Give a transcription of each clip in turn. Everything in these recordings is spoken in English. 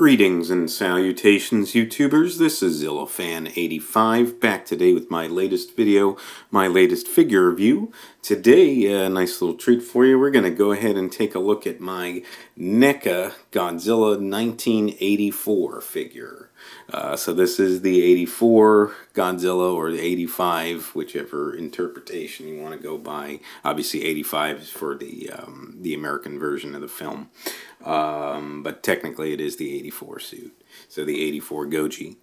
Greetings and salutations, YouTubers. This is ZillaFan85 back today with my latest video, my latest figure review. Today, a nice little treat for you. We're going to go ahead and take a look at my NECA Godzilla 1984 figure. So this is the 84 Godzilla, or the 85, whichever interpretation you want to go by. Obviously 85 is for the American version of the film. But technically it is the 84 suit. So the 84 Goji.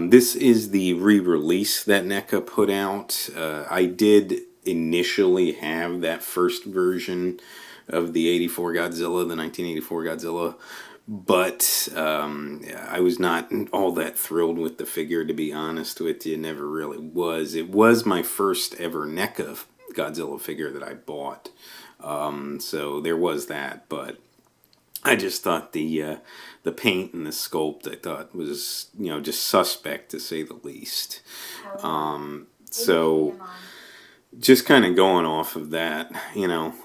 This is the re-release that NECA put out. I did initially have that first version of the 84 Godzilla, the 1984 Godzilla, but I was not all that thrilled with the figure, to be honest with you. Never really was. It was my first ever NECA Godzilla figure that I bought. So there was that, but I just thought the paint and the sculpt, I thought, was, you know, just suspect, to say the least. So just kind of going off of that, you know,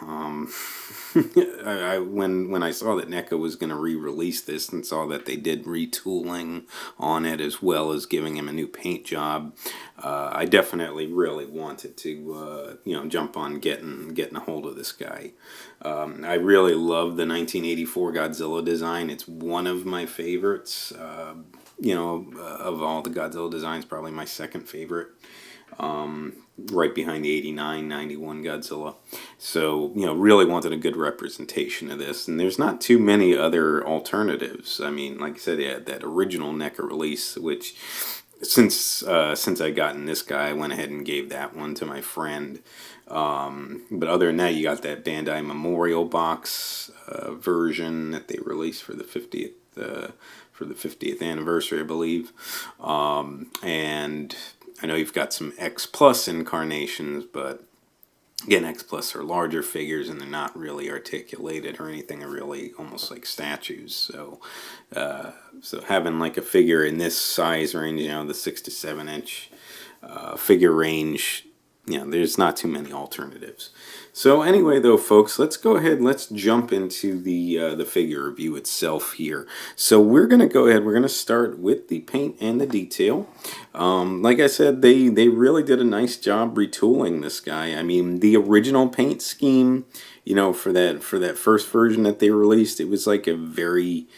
when I saw that NECA was going to re-release this and saw that they did retooling on it as well as giving him a new paint job, I definitely really wanted to, you know, jump on getting a hold of this guy. I really love the 1984 Godzilla design. It's one of my favorites, you know, of all the Godzilla designs, probably my second favorite. Right behind the 89, 91 Godzilla. So, you know, really wanted a good representation of this. And there's not too many other alternatives. I mean, like I said, they had that original NECA release, which since I gotten this guy, I went ahead and gave that one to my friend. But other than that, you got that Bandai Memorial Box version that they released for the 50th anniversary, I believe. And I know you've got some X Plus incarnations, but again, X Plus are larger figures and they're not really articulated or anything. They're really almost like statues. So, so having like a figure in this size range, you know, the 6 to 7 inch figure range, you know, there's not too many alternatives. So anyway, though, folks, let's go ahead and let's jump into the figure review itself here. So we're going to go ahead, we're going to start with the paint and the detail. Like I said, they really did a nice job retooling this guy. I mean, the original paint scheme, you know, for that first version that they released, it was like a very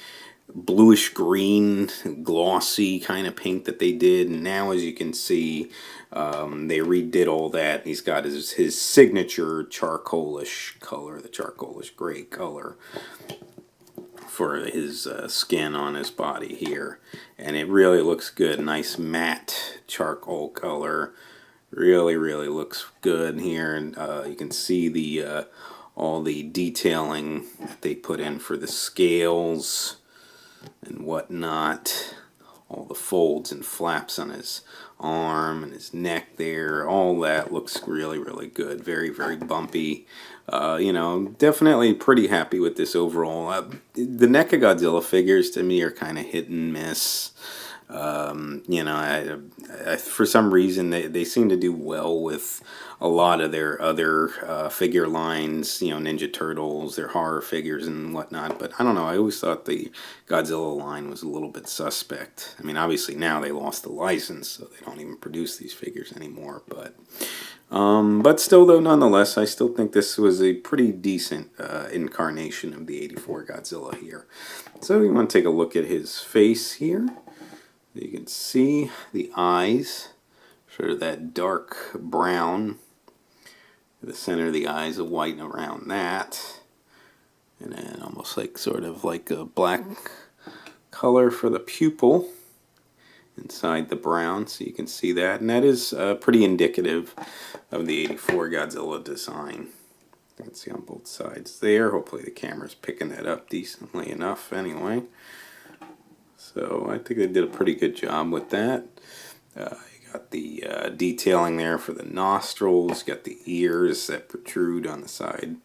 bluish green, glossy kind of paint that they did. And now, as you can see, they redid all that. He's got his signature charcoalish color, the charcoalish gray color for his skin on his body here. And it really looks good. Nice matte charcoal color. Really, really looks good here. And you can see the all the detailing that they put in for the scales and whatnot. All the folds and flaps on his arm and his neck there, all that looks really, really good. Very, very bumpy. You know, definitely pretty happy with this overall. The NECA Godzilla figures to me are kind of hit and miss. You know, I for some reason they seem to do well with a lot of their other figure lines, you know, Ninja Turtles, their horror figures and whatnot, but I don't know, I always thought the Godzilla line was a little bit suspect. I mean, obviously now they lost the license, so they don't even produce these figures anymore, but still, though, nonetheless, I still think this was a pretty decent incarnation of the 84 Godzilla here. So you want to take a look at his face here. You can see the eyes, sort of that dark brown. The center of the eyes are white around that. And then almost like sort of like a black color for the pupil inside the brown. So you can see that. And that is pretty indicative of the 84 Godzilla design. You can see on both sides there. Hopefully the camera's picking that up decently enough anyway. So I think they did a pretty good job with that. You got the detailing there for the nostrils. You got the ears that protrude on the side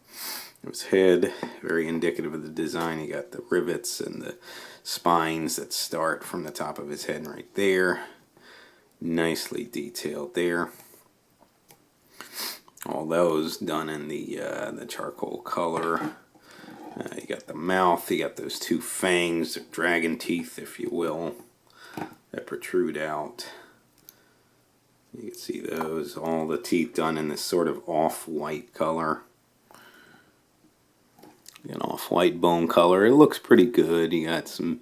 of his head. Very indicative of the design. You got the rivets and the spines that start from the top of his head right there. Nicely detailed there. All those done in the charcoal color. You got the mouth, you got those two fangs, dragon teeth, if you will, that protrude out. You can see those, all the teeth done in this sort of off-white color. An off-white bone color. It looks pretty good. You got some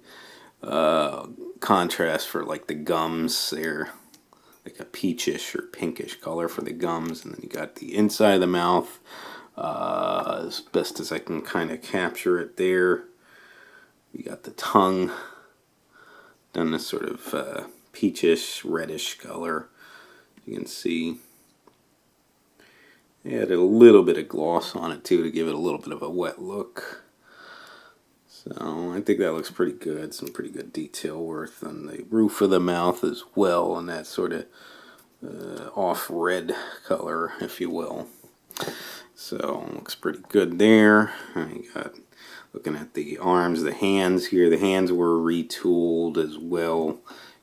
contrast for like the gums there, like a peachish or pinkish color for the gums, and then you got the inside of the mouth. As best as I can kind of capture it there. You got the tongue done this sort of peachish, reddish color. You can see they added a little bit of gloss on it too to give it a little bit of a wet look. So I think that looks pretty good. Some pretty good detail work on the roof of the mouth as well, and that sort of off red color, if you will. So looks pretty good there. I got looking at the arms, the hands here. The hands were retooled as well,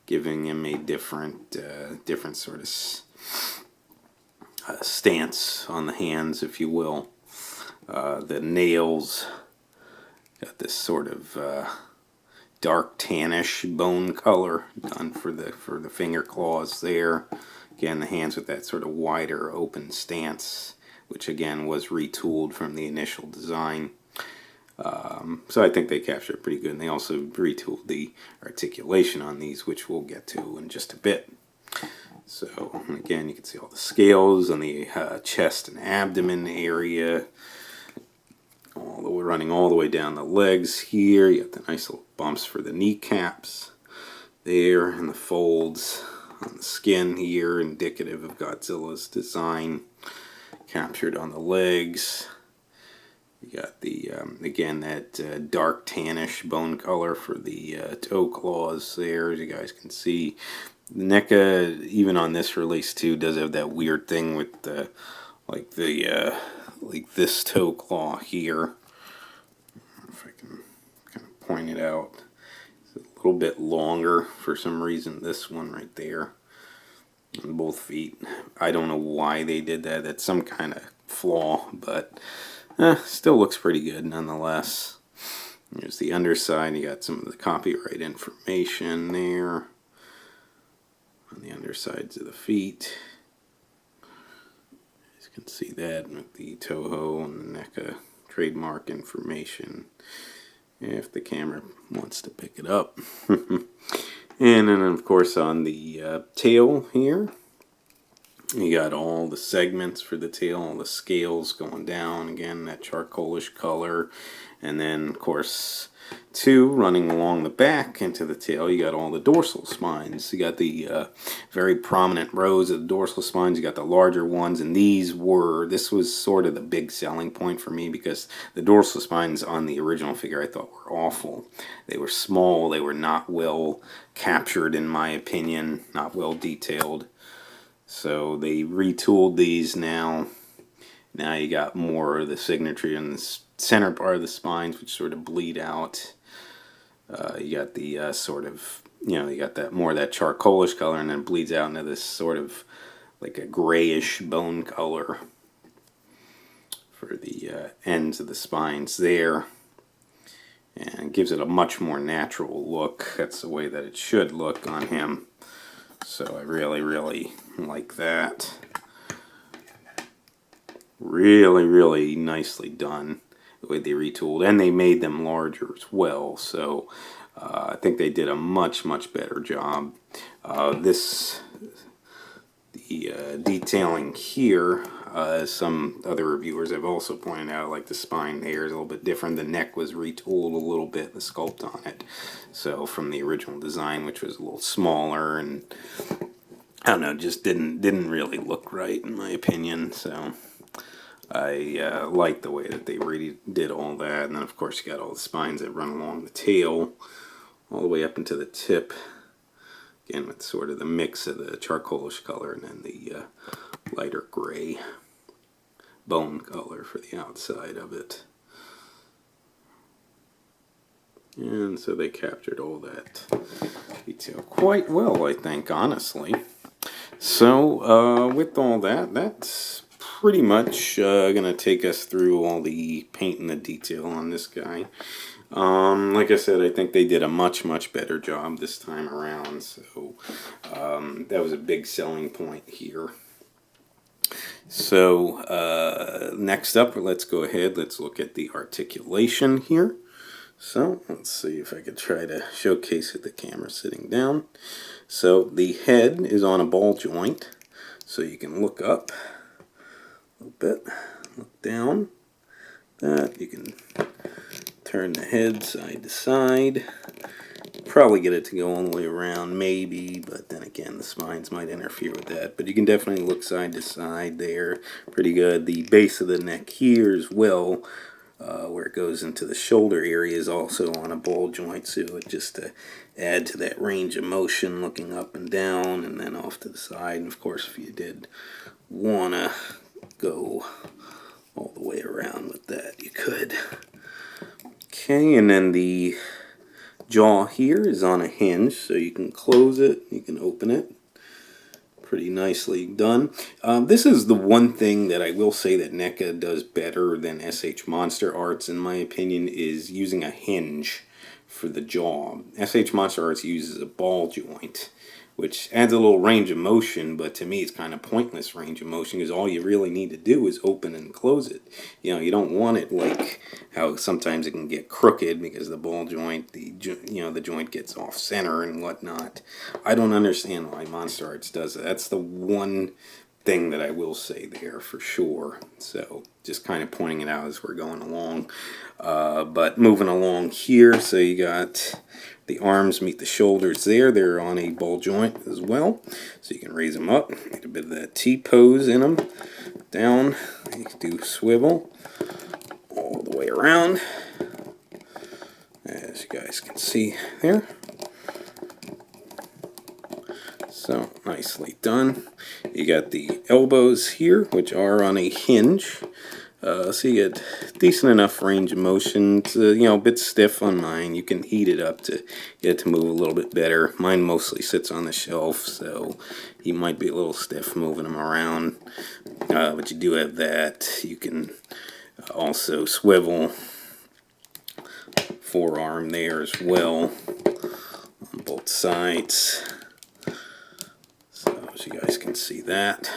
giving him a different sort of stance on the hands, if you will. The nails got this sort of dark tannish bone color done for the finger claws there. Again, the hands with that sort of wider open stance, which again was retooled from the initial design. So I think they captured it pretty good, and they also retooled the articulation on these, which we'll get to in just a bit. So again, you can see all the scales on the chest and abdomen area, running all the way down the legs here. You got the nice little bumps for the kneecaps there, and the folds on the skin here, indicative of Godzilla's design, captured on the legs. You got the again that dark tannish bone color for the toe claws there, as you guys can see. The NECA, even on this release too, does have that weird thing with like this toe claw here. If I can kind of point it out, it's a little bit longer for some reason. This one right there on both feet. I don't know why they did that. That's some kind of flaw, but still looks pretty good nonetheless. Here's the underside. You got some of the copyright information there on the undersides of the feet. You can see that with the Toho and the NECA trademark information, if the camera wants to pick it up. And then of course on the tail here, you got all the segments for the tail, all the scales going down, again that charcoalish color, and then of course running along the back into the tail, you got all the dorsal spines. You got the very prominent rows of the dorsal spines, you got the larger ones, and this was sort of the big selling point for me, because the dorsal spines on the original figure I thought were awful. They were small, they were not well captured in my opinion, not well detailed. So they retooled these now. Now you got more of the signature in the center part of the spines, which sort of bleed out. You got the sort of, you got that more of that charcoalish color, and then it bleeds out into this sort of like a grayish bone color for the ends of the spines there. And it gives it a much more natural look. That's the way that it should look on him. So I really, really like that. Really, really nicely done the way they retooled, and they made them larger as well. So I think they did a much, much better job. The detailing here, as some other reviewers have also pointed out, like the spine there is a little bit different. The neck was retooled a little bit, the sculpt on it. So from the original design, which was a little smaller, and I don't know, just didn't really look right in my opinion. So I like the way that they really did all that. And then of course you got all the spines that run along the tail all the way up into the tip, again with sort of the mix of the charcoalish color and then the lighter gray bone color for the outside of it. And so they captured all that detail quite well, I think, honestly. So with all that, that's pretty much going to take us through all the paint and the detail on this guy. Like I said, I think they did a much better job this time around, so that was a big selling point here. So next up, let's go ahead, let's look at the articulation here. So let's see if I could try to showcase it, the camera sitting down. So the head is on a ball joint, so you can look up a little bit, look down, that you can turn the head side to side. Probably get it to go all the way around, maybe, but then again, the spines might interfere with that. But you can definitely look side to side there. Pretty good. The base of the neck here as well, where it goes into the shoulder area, is also on a ball joint, so it just to add to that range of motion, looking up and down, and then off to the side. And of course, if you did want to go all the way around with that, you could. Okay, and then the jaw here is on a hinge, so you can close it, you can open it. Pretty nicely done. This is the one thing that I will say that NECA does better than SH Monster Arts, in my opinion, is using a hinge for the jaw. SH Monster Arts uses a ball joint, which adds a little range of motion, but to me it's kind of pointless range of motion, because all you really need to do is open and close it. You know, you don't want it like how sometimes it can get crooked because the ball joint, the joint gets off center and whatnot. I don't understand why Monster Arts does that. That's the one thing that I will say there for sure. So just kind of pointing it out as we're going along. But moving along here, so you got the arms meet the shoulders there. They're on a ball joint as well. So you can raise them up, get a bit of that T-pose in them. Down, you can do swivel all the way around, as you guys can see there. So nicely done. You got the elbows here, which are on a hinge. So you get decent enough range of motion. It's a bit stiff on mine. You can heat it up to get it to move a little bit better. Mine mostly sits on the shelf, so he might be a little stiff moving them around. But you do have that. You can also swivel forearm there as well on both sides. So as you guys can see that.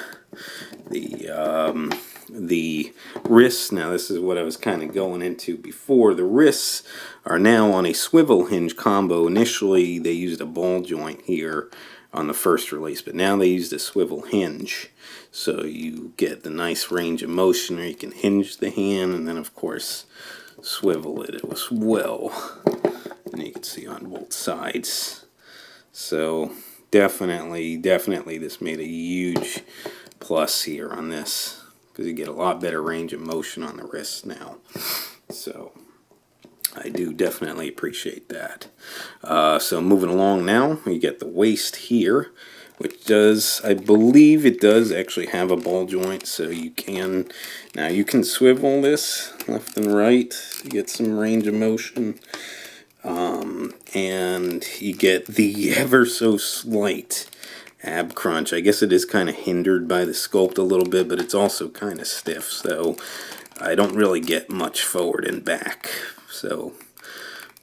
The wrists, now this is what I was kind of going into before. The wrists are now on a swivel hinge combo. Initially they used a ball joint here on the first release, but now they used a swivel hinge. So you get the nice range of motion, or you can hinge the hand and then of course swivel it as well. And you can see on both sides. So definitely this made a huge plus here on this, because you get a lot better range of motion on the wrists now. So I do definitely appreciate that. So moving along now, you get the waist here, which does, I believe it does actually have a ball joint, so you can swivel this left and right to get some range of motion. And you get the ever so slight ab crunch. I guess it is kind of hindered by the sculpt a little bit, but it's also kind of stiff, so I don't really get much forward and back. So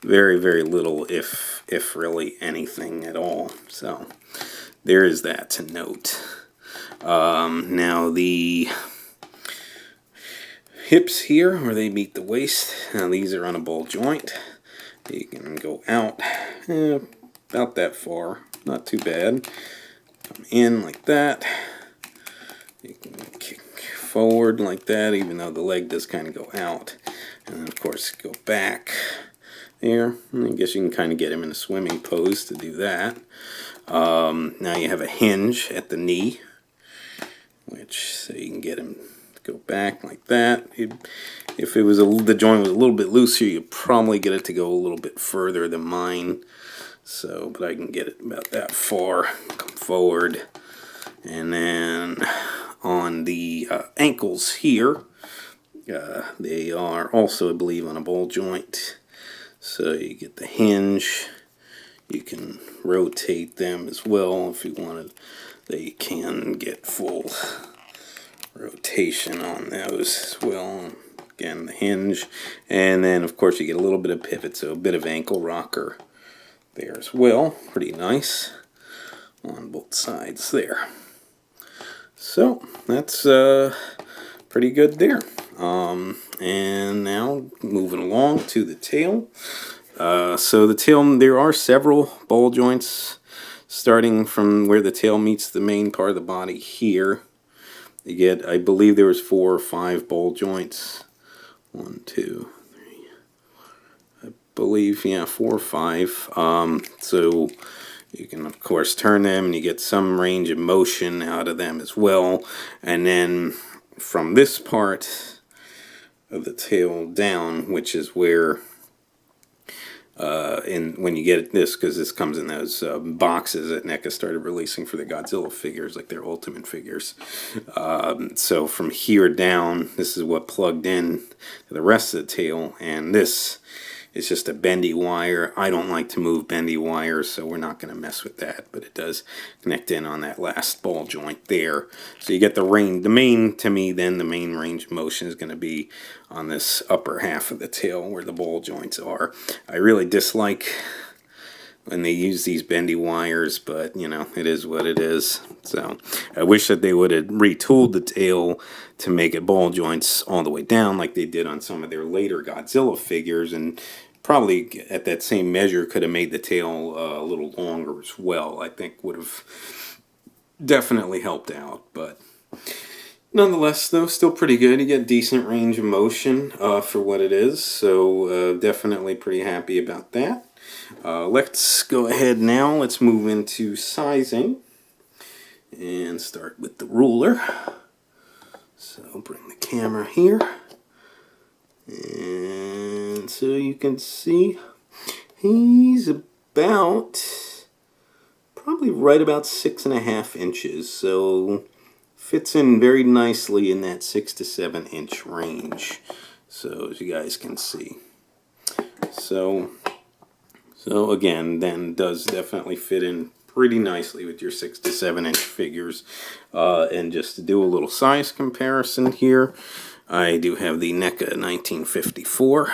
very little, if really anything at all. So there is that to note. Now the hips here, where they meet the waist, now these are on a ball joint. You can go out about that far, not too bad. Come in like that. You can kick forward like that, even though the leg does kind of go out. And then of course go back there. And I guess you can kind of get him in a swimming pose to do that. Now you have a hinge at the knee, which so you can get him to go back like that. If it was the joint was a little bit looser, you'd probably get it to go a little bit further than mine. So, but I can get it about that far. Come forward, and then on the ankles here, they are also, I believe, on a ball joint. So you get the hinge. You can rotate them as well if you wanted. They can get full rotation. rotation on those as well. Again, the hinge, and then of course you get a little bit of pivot, so a bit of ankle rocker there as well. Pretty nice on both sides there. So that's pretty good there. And now moving along to the tail. So the tail, there are several ball joints starting from where the tail meets the main part of the body here. You get, I believe there was 4 or 5 ball joints. 1, 2, 3. I believe, yeah, 4 or 5. So you can of course turn them and you get some range of motion out of them as well. And then from this part of the tail down, which is where when you get this, because this comes in those boxes that NECA started releasing for the Godzilla figures, like their Ultimate figures. So from here down, this is what plugged in to the rest of the tail, and this is just a bendy wire. I don't like to move bendy wires, so we're not going to mess with that, but it does connect in on that last ball joint there. So you get the range. The main, to me, then the main range of motion is going to be on this upper half of the tail where the ball joints are. I really dislike when they use these bendy wires, but you know, it is what it is. So I wish that they would have retooled the tail to make it ball joints all the way down like they did on some of their later Godzilla figures, and probably at that same measure could have made the tail a little longer as well. I think would have definitely helped out, but nonetheless, though, still pretty good. You get decent range of motion for what it is, so definitely pretty happy about that. Let's go ahead now. Let's move into sizing and start with the ruler. So bring the camera here, and so you can see he's about probably right about 6.5 inches. So fits in very nicely in that 6 to 7 inch range. So as you guys can see. So again, then does definitely fit in pretty nicely with your 6 to 7 inch figures. And just to do a little size comparison here, I do have the NECA 1954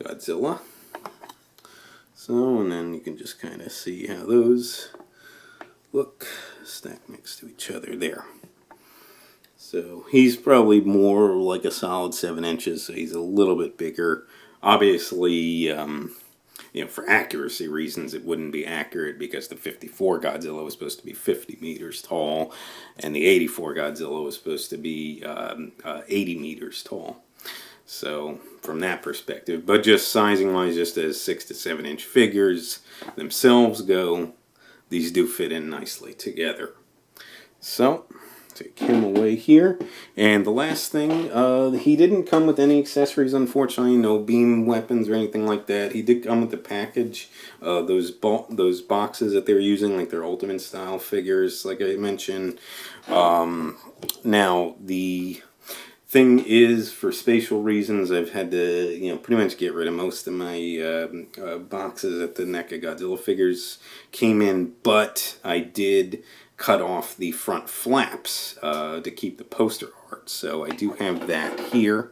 Godzilla. So, and then you can just kind of see how those look stacked next to each other there. So he's probably more like a solid 7 inches, so he's a little bit bigger. Obviously, you know, for accuracy reasons, it wouldn't be accurate because the 54 Godzilla was supposed to be 50 meters tall, and the 84 Godzilla was supposed to be 80 meters tall. So from that perspective, but just sizing wise, just as 6 to 7 inch figures themselves go, these do fit in nicely together. So take him away here. And the last thing, he didn't come with any accessories, unfortunately, no beam weapons or anything like that. He did come with the package, those boxes that they were using, like their Ultimate style figures, like I mentioned. Now, the thing is, for spatial reasons, I've had to, you know, pretty much get rid of most of my boxes that the NECA Godzilla figures came in, but I did cut off the front flaps to keep the poster art, so I do have that here.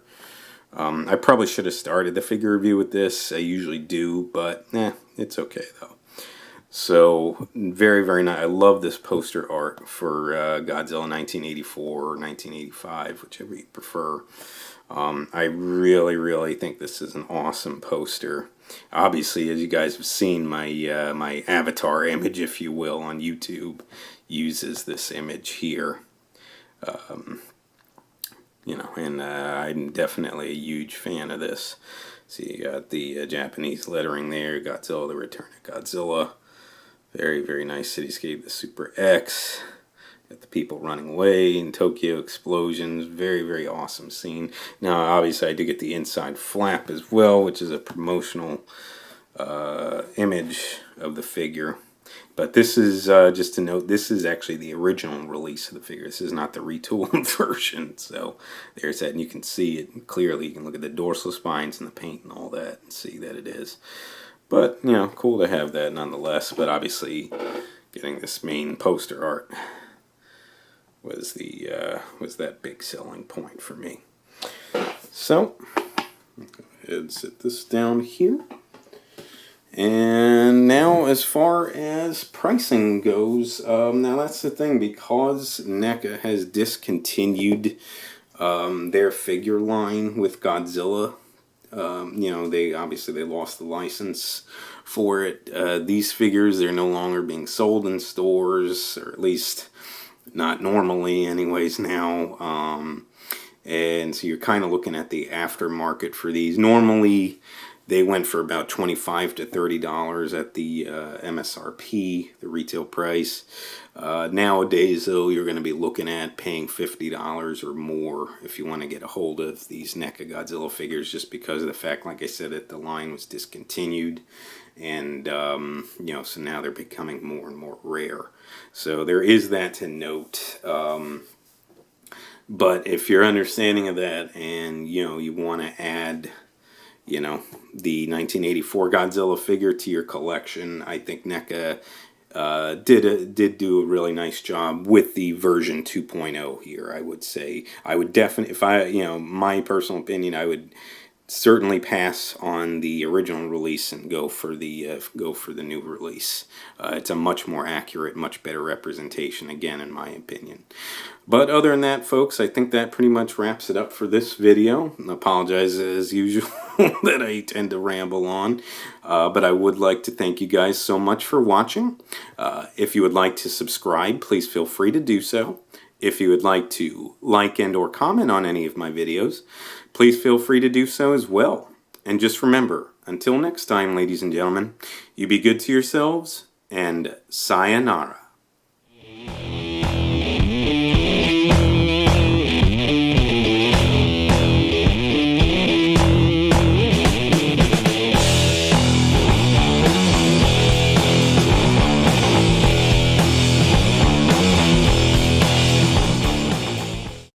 I probably should have started the figure review with this. I usually do, but it's okay though. So very, very nice. I love this poster art for Godzilla 1984 or 1985, whichever you prefer. I really, really think this is an awesome poster. Obviously, as you guys have seen, my my avatar image, if you will, on YouTube uses this image here. You know, and I'm definitely a huge fan of this. So you got the Japanese lettering there, Godzilla, the Return of Godzilla. Very, very nice cityscape, the Super X. Got the people running away in Tokyo, explosions. Very, very awesome scene. Now, obviously, I do get the inside flap as well, which is a promotional image of the figure. But this is, just to note, this is actually the original release of the figure. This is not the retooled version. So there's that, and you can see it clearly. You can look at the dorsal spines and the paint and all that and see that it is. But, you know, cool to have that nonetheless. But obviously, getting this main poster art was that big selling point for me. So, go ahead and sit this down here. And now, as far as pricing goes, now that's the thing, because NECA has discontinued their figure line with Godzilla. You know, they lost the license for it. These figures, they're no longer being sold in stores, or at least not normally anyways now. And so you're kind of looking at the aftermarket for these. Normally they went for about $25 to $30 at the MSRP, the retail price. Nowadays, though, you're going to be looking at paying $50 or more if you want to get a hold of these NECA Godzilla figures, just because of the fact, like I said, that the line was discontinued. And, you know, so now they're becoming more and more rare. So there is that to note. But if you're understanding of that, and, you know, you want to add, you know, the 1984 Godzilla figure to your collection, I think NECA did do a really nice job with the version 2.0 here. I would say I would definitely, if I, you know, my personal opinion, I would certainly pass on the original release and go for the new release. It's a much more accurate, much better representation, again, in my opinion. But other than that, folks, I think that pretty much wraps it up for this video. I apologize as usual that I tend to ramble on, but I would like to thank you guys so much for watching. If you would like to subscribe, please feel free to do so. If you would like to like and or comment on any of my videos, please feel free to do so as well. And just remember, until next time, ladies and gentlemen, you be good to yourselves, and sayonara.